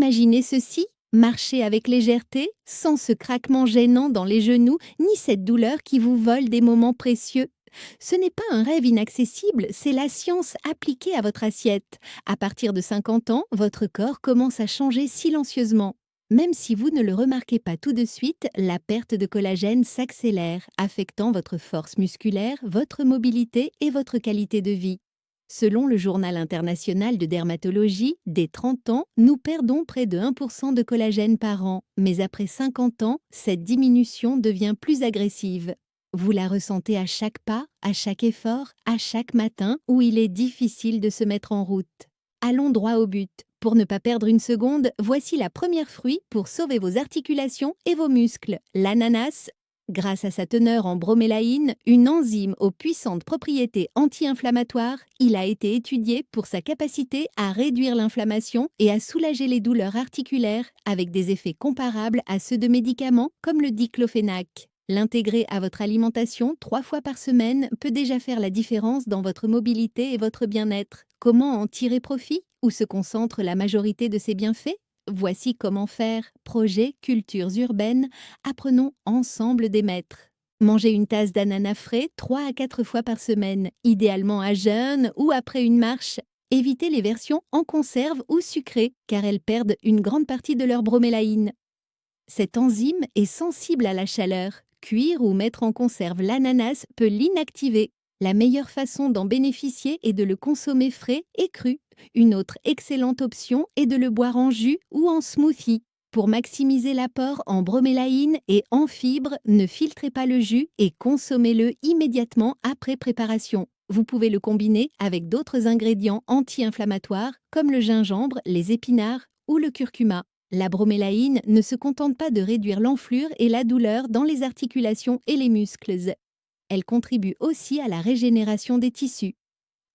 Imaginez ceci, marcher avec légèreté, sans ce craquement gênant dans les genoux, ni cette douleur qui vous vole des moments précieux. Ce n'est pas un rêve inaccessible, c'est la science appliquée à votre assiette. À partir de 50 ans, votre corps commence à changer silencieusement. Même si vous ne le remarquez pas tout de suite, la perte de collagène s'accélère, affectant votre force musculaire, votre mobilité et votre qualité de vie. Selon le Journal international de dermatologie, dès 30 ans, nous perdons près de 1% de collagène par an, mais après 50 ans, cette diminution devient plus agressive. Vous la ressentez à chaque pas, à chaque effort, à chaque matin où il est difficile de se mettre en route. Allons droit au but. Pour ne pas perdre une seconde, voici la première fruit pour sauver vos articulations et vos muscles, l'ananas. Grâce à sa teneur en bromélaïne, une enzyme aux puissantes propriétés anti-inflammatoires, il a été étudié pour sa capacité à réduire l'inflammation et à soulager les douleurs articulaires avec des effets comparables à ceux de médicaments comme le diclofénac. L'intégrer à votre alimentation 3 fois par semaine peut déjà faire la différence dans votre mobilité et votre bien-être. Comment en tirer profit? Où se concentre la majorité de ces bienfaits? Voici comment faire. Projet Cultures urbaines. Apprenons ensemble des maîtres. Mangez une tasse d'ananas frais 3 à 4 fois par semaine, idéalement à jeun ou après une marche. Évitez les versions en conserve ou sucrées, car elles perdent une grande partie de leur bromélaïne. Cette enzyme est sensible à la chaleur. Cuire ou mettre en conserve l'ananas peut l'inactiver. La meilleure façon d'en bénéficier est de le consommer frais et cru. Une autre excellente option est de le boire en jus ou en smoothie. Pour maximiser l'apport en bromélaïne et en fibres, ne filtrez pas le jus et consommez-le immédiatement après préparation. Vous pouvez le combiner avec d'autres ingrédients anti-inflammatoires comme le gingembre, les épinards ou le curcuma. La bromélaïne ne se contente pas de réduire l'enflure et la douleur dans les articulations et les muscles. Elle contribue aussi à la régénération des tissus.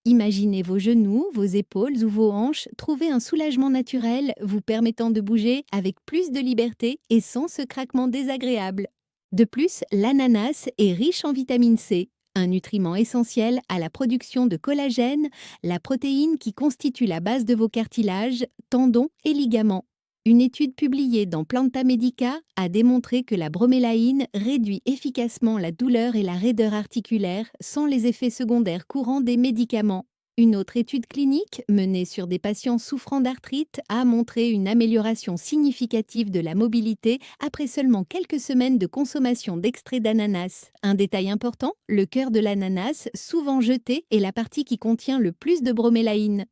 Imaginez vos genoux, vos épaules ou vos hanches trouver un soulagement naturel vous permettant de bouger avec plus de liberté et sans ce craquement désagréable. De plus, l'ananas est riche en vitamine C, un nutriment essentiel à la production de collagène, la protéine qui constitue la base de vos cartilages, tendons et ligaments. Une étude publiée dans Planta Medica a démontré que la bromélaïne réduit efficacement la douleur et la raideur articulaire sans les effets secondaires courants des médicaments. Une autre étude clinique, menée sur des patients souffrant d'arthrite, a montré une amélioration significative de la mobilité après seulement quelques semaines de consommation d'extrait d'ananas. Un détail important, le cœur de l'ananas, souvent jeté, est la partie qui contient le plus de bromélaïne.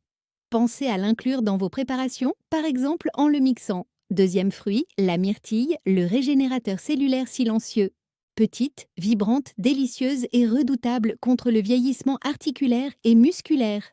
Pensez à l'inclure dans vos préparations, par exemple en le mixant. Deuxième fruit, la myrtille, le régénérateur cellulaire silencieux. Petite, vibrante, délicieuse et redoutable contre le vieillissement articulaire et musculaire.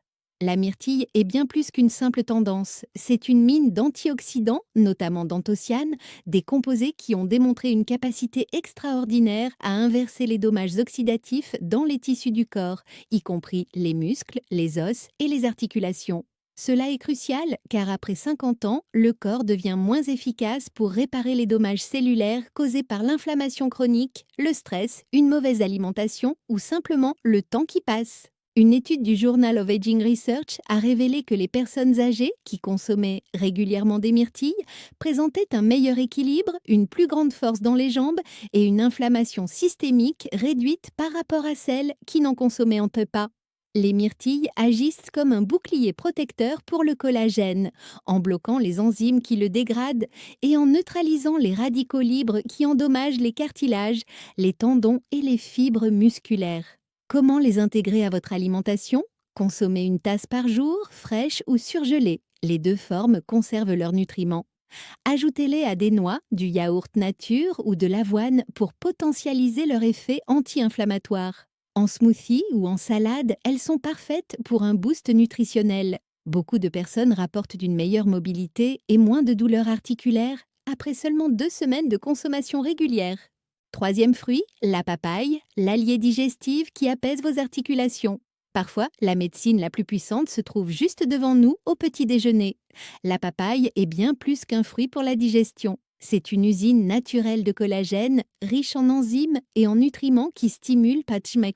La myrtille est bien plus qu'une simple tendance. C'est une mine d'antioxydants, notamment d'anthocyanes, des composés qui ont démontré une capacité extraordinaire à inverser les dommages oxydatifs dans les tissus du corps, y compris les muscles, les os et les articulations. Cela est crucial car après 50 ans, le corps devient moins efficace pour réparer les dommages cellulaires causés par l'inflammation chronique, le stress, une mauvaise alimentation ou simplement le temps qui passe. Une étude du Journal of Aging Research a révélé que les personnes âgées qui consommaient régulièrement des myrtilles présentaient un meilleur équilibre, une plus grande force dans les jambes et une inflammation systémique réduite par rapport à celles qui n'en consommaient pas. Les myrtilles agissent comme un bouclier protecteur pour le collagène, en bloquant les enzymes qui le dégradent et en neutralisant les radicaux libres qui endommagent les cartilages, les tendons et les fibres musculaires. Comment les intégrer à votre alimentation? Consommez une tasse par jour, fraîche ou surgelée. Les deux formes conservent leurs nutriments. Ajoutez-les à des noix, du yaourt nature ou de l'avoine pour potentialiser leur effet anti-inflammatoire. En smoothie ou en salade, elles sont parfaites pour un boost nutritionnel. Beaucoup de personnes rapportent d'une meilleure mobilité et moins de douleurs articulaires après seulement 2 semaines de consommation régulière. Troisième fruit, la papaye, l'allié digestif qui apaise vos articulations. Parfois, la médecine la plus puissante se trouve juste devant nous au petit déjeuner. La papaye est bien plus qu'un fruit pour la digestion. C'est une usine naturelle de collagène, riche en enzymes et en nutriments qui stimulent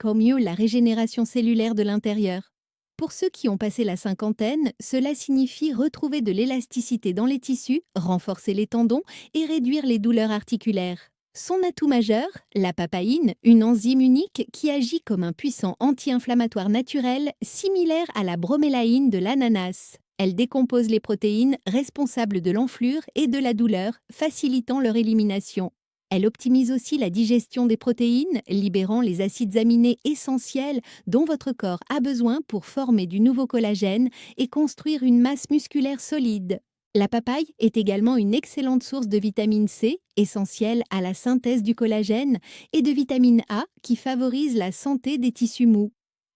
au mieux la régénération cellulaire de l'intérieur. Pour ceux qui ont passé la cinquantaine, cela signifie retrouver de l'élasticité dans les tissus, renforcer les tendons et réduire les douleurs articulaires. Son atout majeur, la papaïne, une enzyme unique qui agit comme un puissant anti-inflammatoire naturel similaire à la bromélaïne de l'ananas. Elle décompose les protéines responsables de l'enflure et de la douleur, facilitant leur élimination. Elle optimise aussi la digestion des protéines, libérant les acides aminés essentiels dont votre corps a besoin pour former du nouveau collagène et construire une masse musculaire solide. La papaye est également une excellente source de vitamine C, essentielle à la synthèse du collagène, et de vitamine A qui favorise la santé des tissus mous.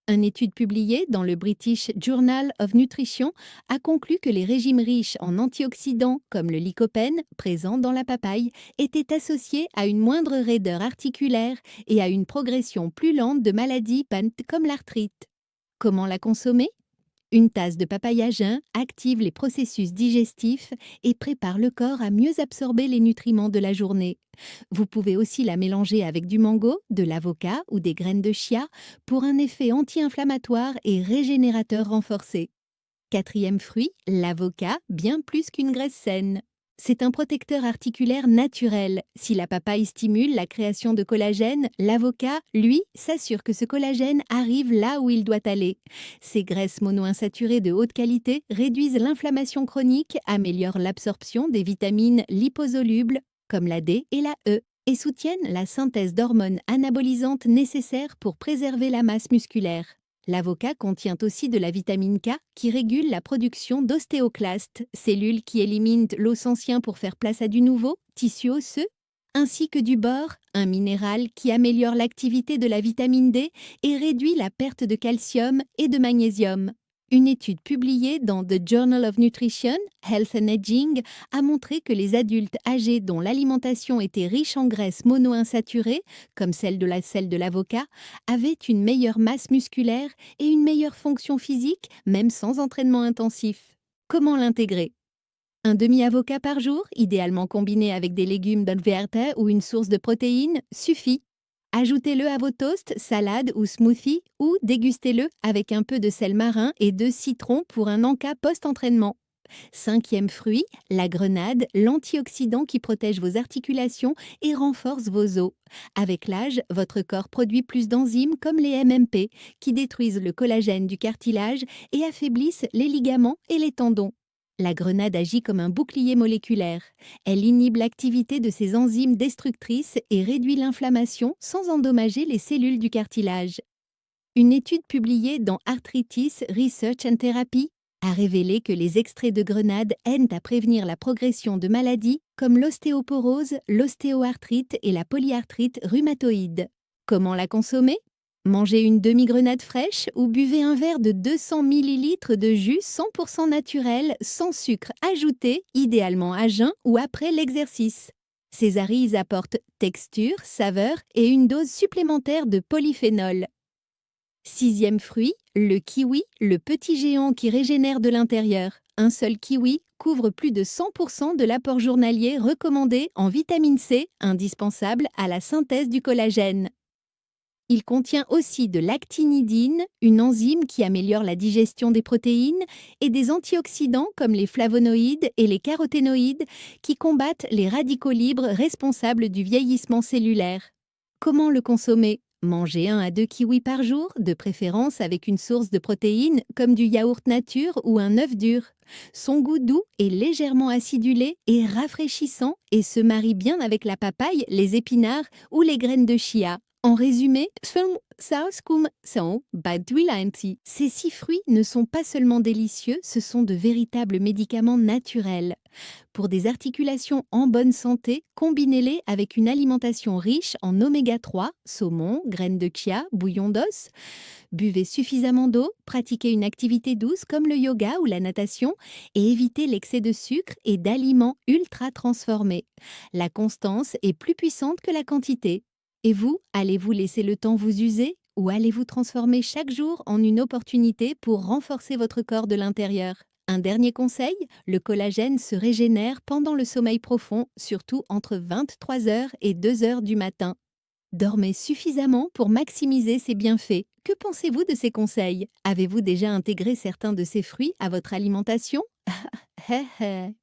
Une étude publiée dans le British Journal of Nutrition a conclu que les régimes riches en antioxydants comme le lycopène, présent dans la papaye, étaient associés à une moindre raideur articulaire et à une progression plus lente de maladies comme l'arthrite. Comment la consommer? Une tasse de papaye à jeun active les processus digestifs et prépare le corps à mieux absorber les nutriments de la journée. Vous pouvez aussi la mélanger avec du mango, de l'avocat ou des graines de chia pour un effet anti-inflammatoire et régénérateur renforcé. Quatrième fruit, l'avocat, bien plus qu'une graisse saine. C'est un protecteur articulaire naturel. Si la papaye stimule la création de collagène, l'avocat, lui, s'assure que ce collagène arrive là où il doit aller. Ces graisses monoinsaturées de haute qualité réduisent l'inflammation chronique, améliorent l'absorption des vitamines liposolubles, comme la D et la E, et soutiennent la synthèse d'hormones anabolisantes nécessaires pour préserver la masse musculaire. L'avocat contient aussi de la vitamine K qui régule la production d'ostéoclastes, cellules qui éliminent l'os ancien pour faire place à du nouveau, tissu osseux, ainsi que du bore, un minéral qui améliore l'activité de la vitamine D et réduit la perte de calcium et de magnésium. Une étude publiée dans The Journal of Nutrition, Health and Aging a montré que les adultes âgés dont l'alimentation était riche en graisses monoinsaturées, comme celle de l'avocat, avaient une meilleure masse musculaire et une meilleure fonction physique, même sans entraînement intensif. Comment l'intégrer? Un demi-avocat par jour, idéalement combiné avec des légumes verte ou une source de protéines, suffit. Ajoutez-le à vos toasts, salades ou smoothies ou dégustez-le avec un peu de sel marin et de citron pour un encas post-entraînement. Cinquième fruit, la grenade, l'antioxydant qui protège vos articulations et renforce vos os. Avec l'âge, votre corps produit plus d'enzymes comme les MMP qui détruisent le collagène du cartilage et affaiblissent les ligaments et les tendons. La grenade agit comme un bouclier moléculaire. Elle inhibe l'activité de ces enzymes destructrices et réduit l'inflammation sans endommager les cellules du cartilage. Une étude publiée dans Arthritis Research and Therapy a révélé que les extraits de grenade aident à prévenir la progression de maladies comme l'ostéoporose, l'ostéoarthrite et la polyarthrite rhumatoïde. Comment la consommer? Mangez une demi-grenade fraîche ou buvez un verre de 200 ml de jus 100% naturel, sans sucre ajouté, idéalement à jeun ou après l'exercice. Ces arises apportent texture, saveur et une dose supplémentaire de polyphénol. Sixième fruit, le kiwi, le petit géant qui régénère de l'intérieur. Un seul kiwi couvre plus de 100% de l'apport journalier recommandé en vitamine C, indispensable à la synthèse du collagène. Il contient aussi de l'actinidine, une enzyme qui améliore la digestion des protéines, et des antioxydants comme les flavonoïdes et les caroténoïdes qui combattent les radicaux libres responsables du vieillissement cellulaire. Comment le consommer? Mangez 1 à 2 kiwis par jour, de préférence avec une source de protéines comme du yaourt nature ou un œuf dur. Son goût doux est légèrement acidulé et rafraîchissant et se marie bien avec la papaye, les épinards ou les graines de chia. En résumé, ces 6 fruits ne sont pas seulement délicieux, ce sont de véritables médicaments naturels. Pour des articulations en bonne santé, combinez-les avec une alimentation riche en oméga 3, saumon, graines de chia, bouillon d'os. Buvez suffisamment d'eau, pratiquez une activité douce comme le yoga ou la natation et évitez l'excès de sucre et d'aliments ultra transformés. La constance est plus puissante que la quantité. Et vous, allez-vous laisser le temps vous user ou allez-vous transformer chaque jour en une opportunité pour renforcer votre corps de l'intérieur? Un dernier conseil, le collagène se régénère pendant le sommeil profond, surtout entre 23h et 2h du matin. Dormez suffisamment pour maximiser ses bienfaits. Que pensez-vous de ces conseils? Avez-vous déjà intégré certains de ces fruits à votre alimentation? Hé hé.